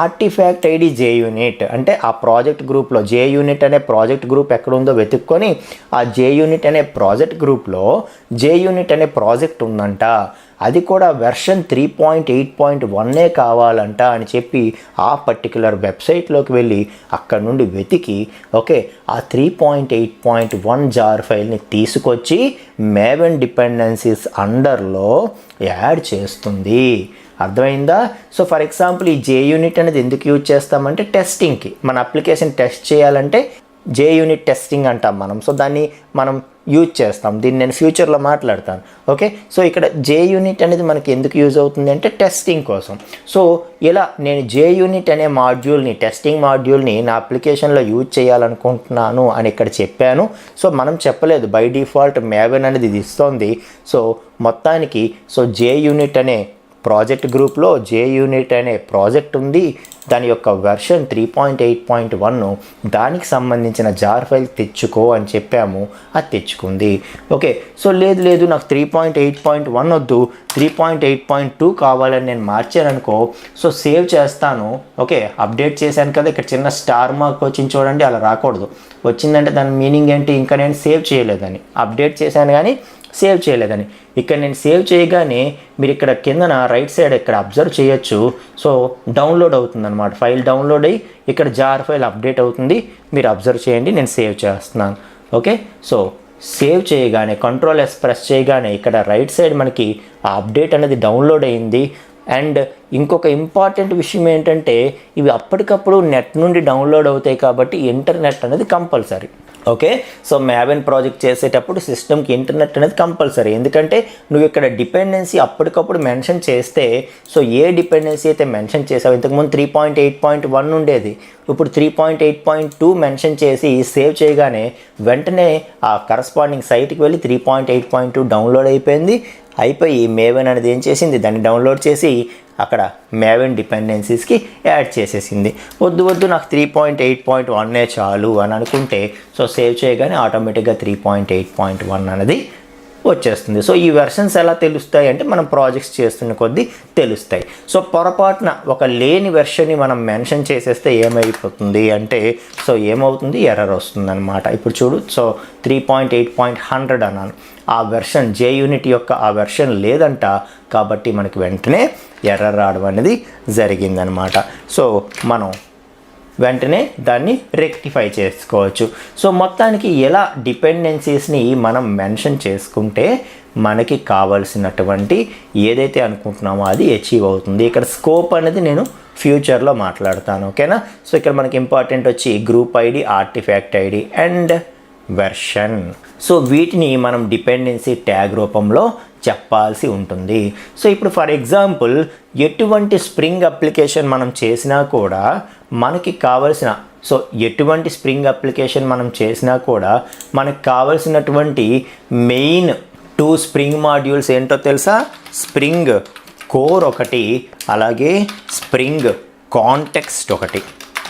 ఆర్టిఫాక్ట్ ఐడి JUnit అంటే ఆ ప్రాజెక్ట్ గ్రూప్లో JUnit అనే ప్రాజెక్ట్ గ్రూప్ ఎక్కడ ఉందో వెతుక్కొని ఆ JUnit అనే ప్రాజెక్ట్ గ్రూప్లో JUnit అనే ప్రాజెక్ట్ ఉందంట, అది కూడా వెర్షన్ 3.8.1 కావాలంట అని చెప్పి ఆ పర్టికులర్ వెబ్సైట్లోకి వెళ్ళి అక్కడ నుండి వెతికి ఓకే ఆ 3.8.1 జార్ ఫైల్ని తీసుకొచ్చి మేవెన్ డిపెండెన్సీస్ అండర్లో యాడ్ చేస్తుంది. అర్థమైందా? సో ఫర్ ఎగ్జాంపుల్ ఈ JUnit అనేది ఎందుకు యూజ్ చేస్తామంటే టెస్టింగ్కి, మన అప్లికేషన్ టెస్ట్ చేయాలంటే JUnit టెస్టింగ్ అంటాం మనం. సో దాన్ని మనం యూజ్ చేస్తాం, దీన్ని నేను ఫ్యూచర్లో మాట్లాడతాను. ఓకే, సో ఇక్కడ JUnit అనేది మనకి ఎందుకు యూజ్ అవుతుంది అంటే టెస్టింగ్ కోసం. సో ఇలా నేను JUnit అనే మాడ్యూల్ని, టెస్టింగ్ మాడ్యూల్ని నా అప్లికేషన్లో యూజ్ చేయాలనుకుంటున్నాను అని ఇక్కడ చెప్పాను. సో మనం చెప్పలేదు, బై డిఫాల్ట్ మేవెన్ అనేది ఇది ఇస్తోంది. సో మొత్తానికి సో JUnit అనే ప్రాజెక్ట్ గ్రూప్లో JUnit అనే ప్రాజెక్ట్ ఉంది, దాని యొక్క వెర్షన్ 3.8.1 దానికి సంబంధించిన జార్ ఫైల్ తెచ్చుకో అని చెప్పాము, అది తెచ్చుకుంది. ఓకే, సో లేదు నాకు 3.8.1 వద్దు 3.8.2 కావాలని నేను మార్చాను అనుకో, సో సేవ్ చేస్తాను. ఓకే, అప్డేట్ చేశాను కదా, ఇక్కడ చిన్న స్టార్ మార్క్ వచ్చింది చూడండి, అలా రాకూడదు. వచ్చిందంటే దాని మీనింగ్ ఏంటి, ఇంకా నేను సేవ్ చేయలేదని, అప్డేట్ చేశాను కానీ సేవ్ చేయలేదని. ఇక్కడ నేను సేవ్ చేయగానే మీరు ఇక్కడ కిందన రైట్ సైడ్ ఇక్కడ అబ్జర్వ్ చేయొచ్చు. సో డౌన్లోడ్ అవుతుంది అనమాట, ఫైల్ డౌన్లోడ్ అయ్యి ఇక్కడ జార్ ఫైల్ అప్డేట్ అవుతుంది. మీరు అబ్జర్వ్ చేయండి, నేను సేవ్ చేస్తున్నాను. ఓకే, సో సేవ్ చేయగానే Ctrl+S ప్రెస్ చేయగానే ఇక్కడ రైట్ సైడ్ మనకి ఆ అప్డేట్ అనేది డౌన్లోడ్ అయింది. అండ్ ఇంకొక ఇంపార్టెంట్ విషయం ఏంటంటే ఇవి అప్పటికప్పుడు నెట్ నుండి డౌన్లోడ్ అవుతాయి కాబట్టి ఇంటర్నెట్ అనేది compulsory. Okay, so maven project చేసేటప్పుడు సిస్టమ్కి ఇంటర్నెట్ అనేది కంపల్సరీ. ఎందుకంటే నువ్వు ఇక్కడ డిపెండెన్సీ అప్పటికప్పుడు మెన్షన్ చేస్తే, సో ఏ డిపెండెన్సీ అయితే మెన్షన్ చేసావు, ఇంతకుముందు 3.8.1 ఉండేది, ఇప్పుడు 3.8.2 మెన్షన్ చేసి సేవ్ చేయగానే వెంటనే ఆ కరస్పాండింగ్ సైట్కి వెళ్ళి 3.8.2 డౌన్లోడ్ అయిపోయి మేవెన్ అనేది ఏం చేసింది, దాన్ని డౌన్లోడ్ చేసి అక్కడ మేవెన్ డిపెండెన్సీస్కి యాడ్ చేసేసింది. వద్దు నాకు 3.8.1 చాలు అని అనుకుంటే సో సేవ్ చేయగానే ఆటోమేటిక్గా 3.8.1 అనేది వచ్చేస్తుంది. సో ఈ వెర్షన్స్ ఎలా తెలుస్తాయి అంటే మనం ప్రాజెక్ట్స్ చేస్తున్న కొద్దీ తెలుస్తాయి. సో పొరపాటున ఒక లేని వెర్షన్ని మనం మెన్షన్ చేసేస్తే ఏమైపోతుంది అంటే సో ఏమవుతుంది, ఎర్రర్ వస్తుంది అనమాట. ఇప్పుడు చూడు, సో 3.8.100 అన్నాను, ఆ వెర్షన్ JUnit యొక్క ఆ వెర్షన్ లేదంట, కాబట్టి మనకి వెంటనే ఎర్రర్ రావడం అనేది జరిగిందనమాట. సో మనం వెంటనే దాన్ని రెక్టిఫై చేసుకోవచ్చు. సో మొత్తానికి ఎలా డిపెండెన్సీస్ని మనం మెన్షన్ చేసుకుంటే మనకి కావాల్సినటువంటి ఏదైతే అనుకుంటున్నామో అది అచీవ్ అవుతుంది. ఇక్కడ స్కోప్ అనేది నేను ఫ్యూచర్లో మాట్లాడతాను. ఓకేనా? సో ఇక్కడ మనకి ఇంపార్టెంట్ వచ్చి group ID, artifact ID and version. So వీటిని మనం డిపెండెన్సీ ట్యాగ్ రూపంలో చెప్పాల్సి ఉంటుంది. సో ఇప్పుడు ఫర్ ఎగ్జాంపుల్ ఎటువంటి స్ప్రింగ్ అప్లికేషన్ మనం చేసినా కూడా మనకి కావలసిన సో ఎటువంటి స్ప్రింగ్ అప్లికేషన్ మనం చేసినా కూడా మనకు కావలసినటువంటి మెయిన్ 2 స్ప్రింగ్ మాడ్యూల్స్ ఏంటో తెలుసా? స్ప్రింగ్ కోర్ ఒకటి, అలాగే స్ప్రింగ్ కాంటెక్స్ట్ ఒకటి.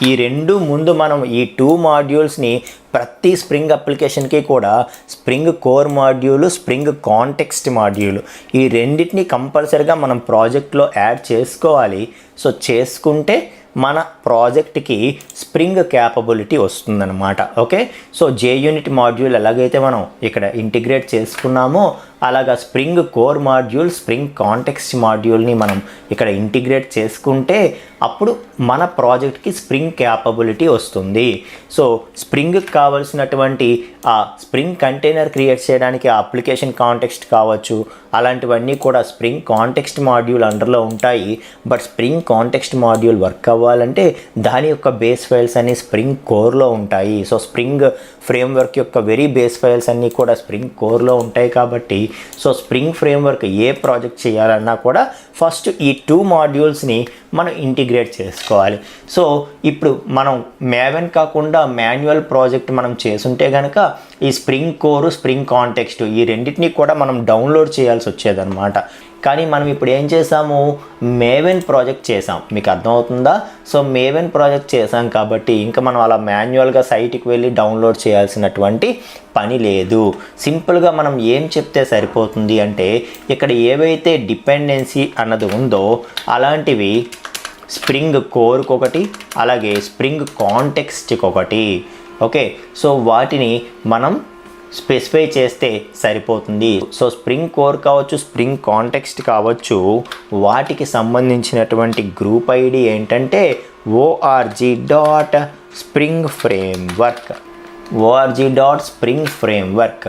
ఈ రెండు ముందు మనం ఈ 2 మాడ్యూల్స్ని ప్రతి స్ప్రింగ్ అప్లికేషన్కి కూడా spring core module, spring context module, ఈ రెండింటిని కంపల్సరీగా మనం ప్రాజెక్ట్లో యాడ్ చేసుకోవాలి. సో చేసుకుంటే మన ప్రాజెక్ట్కి స్ప్రింగ్ క్యాపబిలిటీ వస్తుందన్నమాట. ఓకే, సో JUnit మాడ్యూల్ ఎలాగైతే మనం ఇక్కడ ఇంటిగ్రేట్ చేసుకున్నామో అలాగా spring core module, spring context మాడ్యూల్ని మనం ఇక్కడ ఇంటిగ్రేట్ చేసుకుంటే అప్పుడు మన ప్రాజెక్ట్కి స్ప్రింగ్ క్యాపబిలిటీ వస్తుంది. సో స్ప్రింగ్కి కావాల్సినటువంటి ఆ స్ప్రింగ్ కంటైనర్ క్రియేట్ చేయడానికి ఆ అప్లికేషన్ కాంటెక్స్ట్ కావచ్చు, అలాంటివన్నీ కూడా స్ప్రింగ్ కాంటెక్స్ట్ మాడ్యూల్ అండర్లో ఉంటాయి. But spring context module work అవ్వాలంటే దాని యొక్క బేస్ ఫైల్స్ అన్నీ స్ప్రింగ్ కోర్లో ఉంటాయి. సో స్ప్రింగ్ ఫ్రేమ్వర్క్ యొక్క వెరీ బేస్ ఫైల్స్ అన్నీ కూడా స్ప్రింగ్ కోర్లో ఉంటాయి. కాబట్టి సో స్ప్రింగ్ ఫ్రేమ్వర్క్ ఏ ప్రాజెక్ట్ చేయాలన్నా కూడా ఫస్ట్ ఈ 2 మాడ్యూల్స్ని మనం ఇంటిగ్రేట్ చేసుకోవాలి. సో ఇప్పుడు మనం మేవెన్ కాకుండా మాన్యువల్ ప్రాజెక్ట్ మనం చేసుంటే కనుక ఈ స్ప్రింగ్ కోరు, స్ప్రింగ్ కాంటెక్స్ట్ ఈ రెండింటినీ కూడా మనం డౌన్లోడ్ చేయాల్సి వచ్చేదన్నమాట. కానీ మనం ఇప్పుడు ఏం చేసాము? మేవెన్ ప్రాజెక్ట్ చేసాం. మీకు అర్థమవుతుందా? సో మేవెన్ ప్రాజెక్ట్ చేసాం కాబట్టి ఇంకా మనం అలా మాన్యువల్గా సైట్కి వెళ్ళి డౌన్లోడ్ చేయాల్సినటువంటి పని లేదు. సింపుల్గా మనం ఏం చెప్తే సరిపోతుంది అంటే ఇక్కడ ఏవైతే డిపెండెన్సీ అన్నది ఉందో అలాంటివి స్ప్రింగ్ కోర్కి ఒకటి, అలాగే స్ప్రింగ్ కాంటెక్స్ట్కి ఒకటి. ఓకే, సో వాటిని మనం స్పెసిఫై చేస్తే సరిపోతుంది. సో స్ప్రింగ్ కోర్ కావచ్చు, స్ప్రింగ్ కాంటెక్స్ట్ కావచ్చు, వాటికి సంబంధించినటువంటి గ్రూప్ ఐడి ఏంటంటే org.springframework. org.springframework.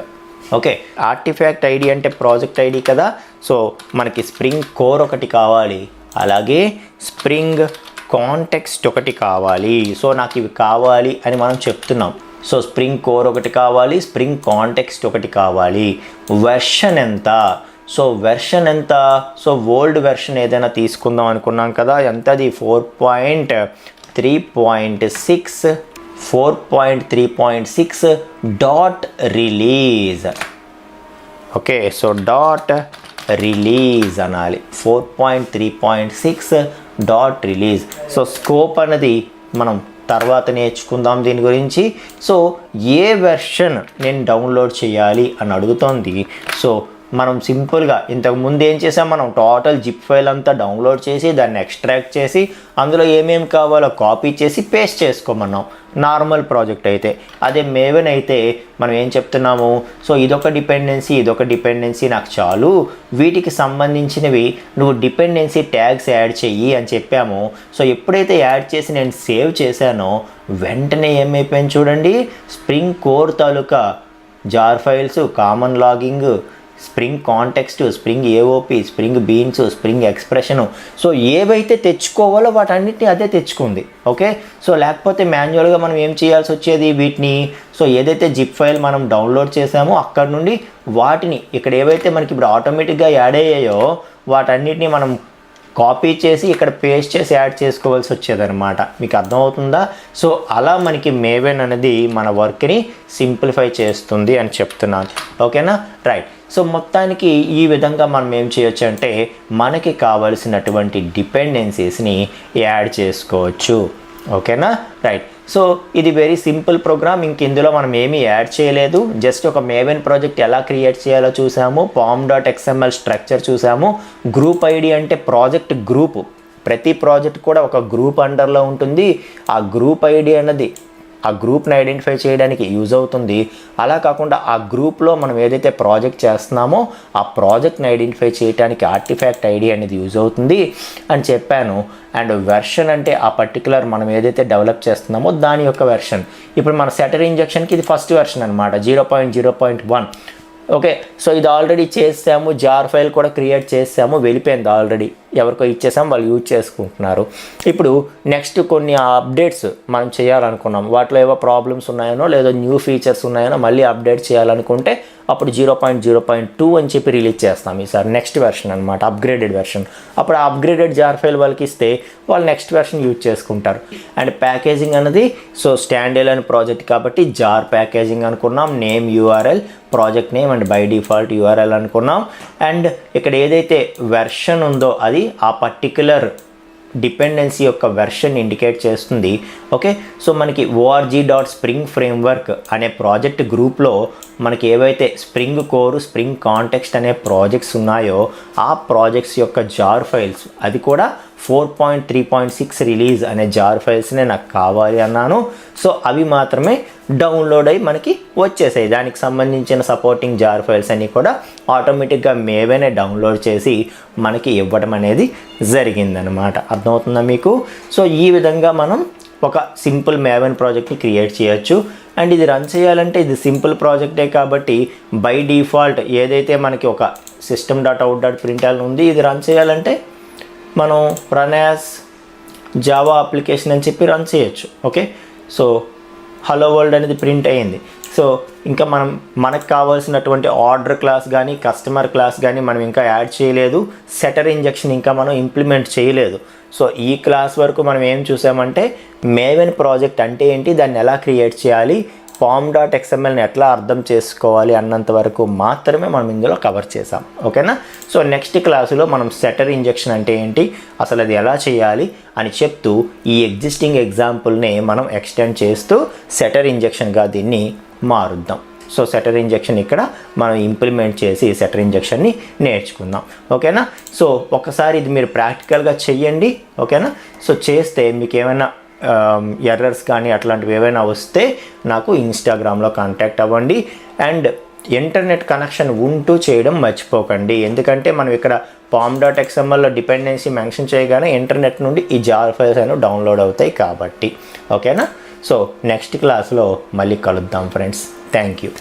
Okay, artefact ID అంటే ప్రాజెక్ట్ ఐడి కదా. సో మనకి స్ప్రింగ్ కోర్ ఒకటి కావాలి, అలాగే స్ప్రింగ్ కాంటెక్స్ట్ ఒకటి కావాలి. సో నాకు ఇవి కావాలి అని మనం చెప్తున్నాం. సో స్ప్రింగ్ కోర్ ఒకటి కావాలి, స్ప్రింగ్ కాంటెక్స్ట్ ఒకటి కావాలి. వెర్షన్ ఎంత? సో వెర్షన్ ఎంత? సో ఓల్డ్ వెర్షన్ ఏదైనా తీసుకుందాం అనుకున్నాం కదా, ఎంతది? 4.3.6 4.3.6 dot release. Okay, so dot release అనాలి. 4.3.6 డాట్ రిలీజ్. సో స్కోప్ అనేది మనం తర్వాత నేర్చుకుందాం దీని గురించి. సో ఏ వెర్షన్ నేను డౌన్లోడ్ చేయాలి అని అడుగుతోంది. సో మనం సింపుల్గా ఇంతకుముందు ఏం చేసాం? మనం టోటల్ జిప్ ఫైల్ అంతా డౌన్లోడ్ చేసి దాన్ని ఎక్స్ట్రాక్ట్ చేసి అందులో ఏమేమి కావాలో కాపీ చేసి పేస్ట్ చేసుకోమన్నాం నార్మల్ ప్రాజెక్ట్ అయితే. అదే మేవెన్ అయితే మనం ఏం చెప్తున్నాము? సో ఇదొక డిపెండెన్సీ నాకు చాలు, వీటికి సంబంధించినవి నువ్వు డిపెండెన్సీ ట్యాగ్స్ యాడ్ చెయ్యి అని చెప్పాము. సో ఎప్పుడైతే యాడ్ చేసి నేను సేవ్ చేశానో వెంటనే ఏమైపోయింది చూడండి, స్ప్రింగ్ కోర్ తాలూకా jar files, common logging, spring context, spring AOP, spring beans, spring expression, so ఏవైతే తెచ్చుకోవాలో వాటన్నిటిని అదే తెచ్చుకుంది. ఓకే, సో లేకపోతే మాన్యువల్గా మనం ఏం చేయాల్సి వచ్చేది వీటిని? సో ఏదైతే జిప్ ఫైల్ మనం డౌన్లోడ్ చేసామో అక్కడ నుండి వాటిని ఇక్కడ ఏవైతే మనకి ఇప్పుడు ఆటోమేటిక్గా యాడ్ అయ్యాయో వాటన్నిటిని మనం కాపీ చేసి ఇక్కడ పేస్ట్ చేసి యాడ్ చేసుకోవాల్సి వచ్చేదన్నమాట. మీకు అర్థమవుతుందా? సో అలా మనకి మేవెన్ అనేది మన వర్క్ని సింప్లిఫై చేస్తుంది అని చెప్తున్నాను. ఓకేనా? రైట్. సో మొత్తానికి ఈ విధంగా మనం ఏం చేయొచ్చు అంటే మనకి కావలసినటువంటి డిపెండెన్సీస్ని యాడ్ చేసుకోవచ్చు. ఓకేనా? రైట్. సో ఇది వెరీ సింపుల్ ప్రోగ్రామ్. ఇంక ఇందులో మనం ఏమీ యాడ్ చేయలేదు. జస్ట్ ఒక మేవెన్ ప్రాజెక్ట్ ఎలా క్రియేట్ చేయాలో చూసాము, pom.xml స్ట్రక్చర్ చూసాము, గ్రూప్ ఐడి అంటే ప్రాజెక్ట్ గ్రూప్, ప్రతి ప్రాజెక్ట్ కూడా ఒక గ్రూప్ అండర్లో ఉంటుంది. ఆ గ్రూప్ ఐడి అన్నది ఆ గ్రూప్ని ఐడెంటిఫై చేయడానికి యూజ్ అవుతుంది. అలా కాకుండా ఆ గ్రూప్లో మనం ఏదైతే ప్రాజెక్ట్ చేస్తున్నామో ఆ ప్రాజెక్ట్ని ఐడెంటిఫై చేయడానికి ఆర్టిఫాక్ట్ ఐడి అనేది యూజ్ అవుతుంది అని చెప్పాను. అండ్ వెర్షన్ అంటే ఆ పర్టికులర్ మనం ఏదైతే డెవలప్ చేస్తున్నామో దాని యొక్క వెర్షన్. ఇప్పుడు మన సెటర్ ఇంజెక్షన్కి ఇది ఫస్ట్ వెర్షన్ అనమాట, 0.0.1. ఓకే, సో ఇది ఆల్రెడీ చేసాము, జార్ ఫైల్ కూడా క్రియేట్ చేసాము, వెళ్ళిపోయింది ఆల్రెడీ, ఎవరికో ఇచ్చేసాము, వాళ్ళు యూజ్ చేసుకుంటున్నారు. ఇప్పుడు నెక్స్ట్ కొన్ని అప్డేట్స్ మనం చేయాలనుకున్నాం, వాటిలో ఏవో ప్రాబ్లమ్స్ ఉన్నాయనో లేదో న్యూ ఫీచర్స్ ఉన్నాయనో మళ్ళీ అప్డేట్ చేయాలనుకుంటే అప్పుడు 0.0.2 అని చెప్పి రిలీజ్ చేస్తాం ఈసారి నెక్స్ట్ వెర్షన్ అనమాట, అప్గ్రేడెడ్ వెర్షన్. అప్పుడు ఆ అప్గ్రేడెడ్ జార్ ఫైల్ వాళ్ళకి ఇస్తే వాళ్ళు నెక్స్ట్ వెర్షన్ యూజ్ చేసుకుంటారు. అండ్ ప్యాకేజింగ్ అనేది సో స్టాండ్ ఎలోన్ ప్రాజెక్ట్ కాబట్టి జార్ ప్యాకేజింగ్ అనుకున్నాం, name URL, project name and by default URL అనుకున్నాం. అండ్ ఇక్కడ ఏదైతే వెర్షన్ ఉందో అది ఆ పర్టిక్యులర్ డిపెండెన్సీ యొక్క వెర్షన్ ఇండికేట్ చేస్తుంది. ఓకే, సో మనకి org.spring framework అనే ప్రాజెక్ట్ గ్రూప్లో మనకి ఏవైతే స్ప్రింగ్ కోర్, స్ప్రింగ్ కాంటెక్స్ట్ అనే ప్రాజెక్ట్స్ ఉన్నాయో ఆ ప్రాజెక్ట్స్ యొక్క జార్ ఫైల్స్, అది కూడా 4.3.6 రిలీజ్ అనే జార్ ఫైల్స్నే నాకు కావాలి అన్నాను. సో అవి మాత్రమే డౌన్లోడ్ అయ్యి మనకి వచ్చేసాయి. దానికి సంబంధించిన సపోర్టింగ్ జార్ ఫైల్స్ అన్నీ కూడా ఆటోమేటిక్గా మేవేనే డౌన్లోడ్ చేసి మనకి ఇవ్వడం అనేది జరిగిందనమాట. అర్థమవుతుందా మీకు? సో ఈ విధంగా మనం ఒక సింపుల్ మేవెన్ ప్రాజెక్ట్ని క్రియేట్ చేయొచ్చు. అండ్ ఇది రన్ చేయాలంటే ఇది సింపుల్ ప్రాజెక్టే కాబట్టి బై డిఫాల్ట్ ఏదైతే మనకి ఒక system.out.println ఉంది, ఇది రన్ చేయాలంటే మనం రన్ యాజ్ జావా అప్లికేషన్ అని చెప్పి రన్ చేయొచ్చు. ఓకే, సో హలో వరల్డ్ అనేది ప్రింట్ అయ్యింది. సో ఇంకా మనకు కావాల్సినటువంటి ఆర్డర్ క్లాస్ కానీ కస్టమర్ క్లాస్ కానీ మనం ఇంకా యాడ్ చేయలేదు, సెటర్ ఇంజెక్షన్ ఇంకా మనం ఇంప్లిమెంట్ చేయలేదు. సో ఈ క్లాస్ వరకు మనం ఏం చూసామంటే మేవెన్ ప్రాజెక్ట్ అంటే ఏంటి, దాన్ని ఎలా క్రియేట్ చేయాలి, pom.xmlని ఎట్లా అర్థం చేసుకోవాలి అన్నంత వరకు మాత్రమే మనం ఇందులో కవర్ చేసాం. ఓకేనా? సో నెక్స్ట్ క్లాసులో మనం సెటర్ ఇంజెక్షన్ అంటే ఏంటి, అసలు అది ఎలా చేయాలి అని చెప్తూ ఈ ఎగ్జిస్టింగ్ ఎగ్జాంపుల్ని మనం ఎక్స్టెండ్ చేస్తూ సెటర్ ఇంజెక్షన్గా దీన్ని మారుద్దాం. సో సెటర్ ఇంజెక్షన్ ఇక్కడ మనం ఇంప్లిమెంట్ చేసి సెటర్ ఇంజెక్షన్ని నేర్చుకుందాం. ఓకేనా? సో ఒకసారి ఇది మీరు ప్రాక్టికల్గా చెయ్యండి. ఓకేనా? సో చేస్తే మీకు ఏమైనా ఎర్రర్స్ కానీ అట్లాంటివి ఏవైనా వస్తే నాకు ఇన్స్టాగ్రామ్లో కాంటాక్ట్ అవ్వండి. అండ్ ఇంటర్నెట్ కనెక్షన్ ఉంటూ చేయడం మర్చిపోకండి, ఎందుకంటే మనం ఇక్కడ pom.xmlలో డిపెండెన్సీ మెన్షన్ చేయగానే ఇంటర్నెట్ నుండి ఈ జార్ ఫైల్స్ అనేవి డౌన్లోడ్ అవుతాయి కాబట్టి. ఓకేనా? సో నెక్స్ట్ క్లాస్లో మళ్ళీ కలుద్దాం ఫ్రెండ్స్. Thank you.